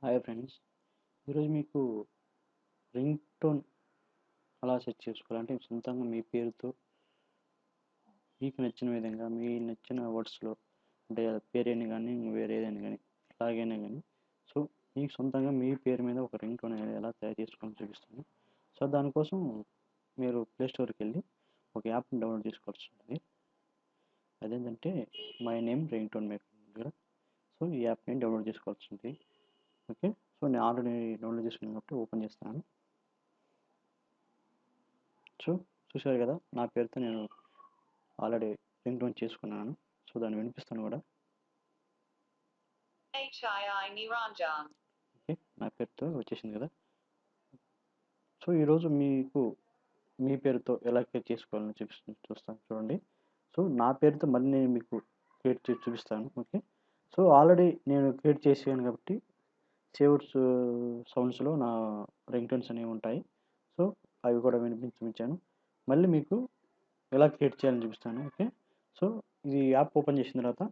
Hi friends, ఈరోజు మీకు ring tone ఎలా సెట్ చేసుకోవాలంటే సొంతంగా మీ పేరుతో మీకు నచ్చిన విధంగా మీ నచ్చిన వర్డ్స్లో అంటే పేరైనా కానీ వేరే ఏదైనా కానీ ఎలాగైనా కానీ సో మీకు సొంతంగా మీ పేరు మీద ఒక రింగ్ టోన్ అనేది ఎలా తయారు చేసుకోవాలని చూపిస్తాను. సో దానికోసం మీరు ప్లే స్టోర్కి వెళ్ళి ఒక యాప్ని డౌన్లోడ్ చేసుకోవాల్సి ఉంటుంది. అదేంటంటే my name ring tone maker. So ఈ యాప్ని డౌన్లోడ్ చేసుకోవాల్సి ఉంటుంది. ఓకే, సో నేను ఆల్రెడీ డౌన్లోడ్ చేసుకున్నాను కాబట్టి ఓపెన్ చేస్తాను. సో చూశారు కదా, నా పేరుతో నేను ఆల్రెడీ రింగ్ టోన్ చేసుకున్నాను. సో దాన్ని వినిపిస్తాను కూడా. ఓకే, నా పేరుతో వచ్చేసింది కదా. సో ఈరోజు మీకు మీ పేరుతో ఎలా క్రియేట్ చేసుకోవాలని చూస్తాను చూడండి. సో నా పేరుతో మళ్ళీ నేను మీకు క్రియేట్ చేసి చూపిస్తాను. ఓకే, సో ఆల్రెడీ నేను క్రియేట్ చేసాను కాబట్టి సేవ్డ్ సౌండ్స్లో నా రింగ్ టోన్స్ అనేవి ఉంటాయి. సో అవి కూడా వినిపించాను. మళ్ళీ మీకు ఎలా క్రియేట్ చేయాలని చూపిస్తాను. ఓకే, సో ఇది యాప్ ఓపెన్ చేసిన తర్వాత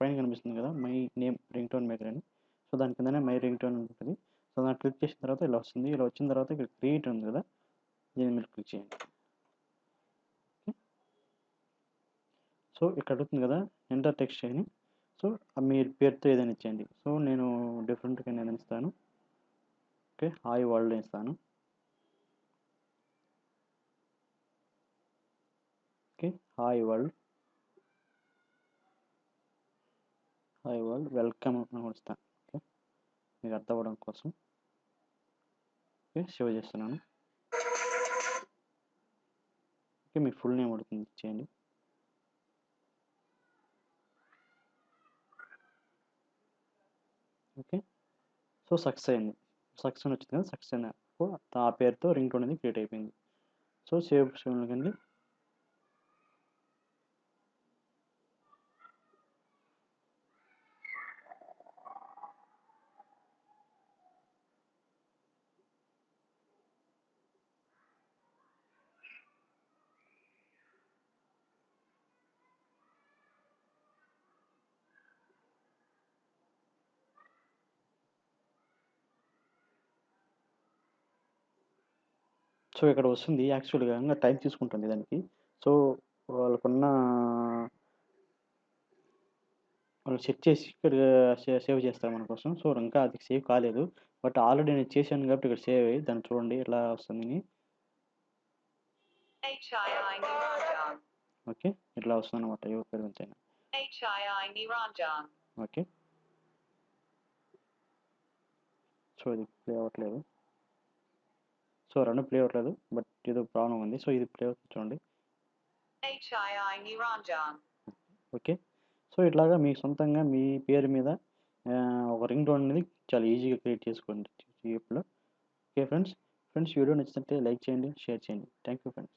పైన కనిపిస్తుంది కదా my name ring tone maker అని. సో దాని కిందనే మై రింగ్ టోన్ ఉంటుంది. సో దాన్ని క్లిక్ చేసిన తర్వాత ఇలా వస్తుంది. ఇలా వచ్చిన తర్వాత ఇక్కడ క్రియేట్ ఉంది కదా, దీన్ని మీరు క్లిక్ చేయండి. సో ఇక్కడ అడుగుతుంది కదా ఎంటర్ టెక్స్ట్ అని. సో మీ పేరుతో ఏదైనా ఇచ్చేయండి. సో నేను డిఫరెంట్గా ఏదైనా ఇస్తాను. ఓకే, హాయ్ వరల్డ్ ఇస్తాను. Okay, hi world, hi world welcome అని ఇస్తాను. ఓకే, మీకు అర్థం అవ్వడం కోసం. ఓకే, సేవ్ చేస్తున్నాను. ఓకే, మీ ఫుల్ నేమ్ అడుగుతుంది, ఇచ్చేయండి. ఓకే, సో సక్సెస్ అయింది. సక్సెస్ అని వచ్చింది కదా, సక్సెస్ అయింది. ఆ పేరుతో రింగ్ టోన్ అనేది క్రియేట్ అయిపోయింది. సో సేవ్ కండి. సో ఇక్కడ వస్తుంది. యాక్చువల్గా ఇంకా టైం తీసుకుంటుంది దానికి. సో వాళ్ళకున్న వాళ్ళు సెట్ చేసి ఇక్కడ సేవ్ చేస్తారు మన కోసం. సో ఇంకా అది సేవ్ కాలేదు, బట్ ఆల్రెడీ నేను చేశాను కాబట్టి ఇక్కడ సేవ్ అయ్యి దాన్ని చూడండి ఎలా వస్తుంది. ఓకే, ఇట్లా వస్తుంది అనమాట. ఎవరి పేరు ఎంతైనా. ఓకే, సో ఇది ప్లే అవ్వట్లేదు. సో రెండు ప్లే అవ్వట్లేదు, బట్ ఏదో ప్రాబ్లం ఉంది. సో ఇది ప్లే అవుతుంది చూడండి. ఓకే, సో ఇట్లాగా మీ సొంతంగా మీ పేరు మీద ఒక రింగ్ టోన్ అనేది చాలా ఈజీగా క్రియేట్ చేసుకోండి ఈ యాప్లో. ఓకే ఫ్రెండ్స్, వీడియో నచ్చినట్లయితే లైక్ చేయండి, షేర్ చేయండి. Thank you friends.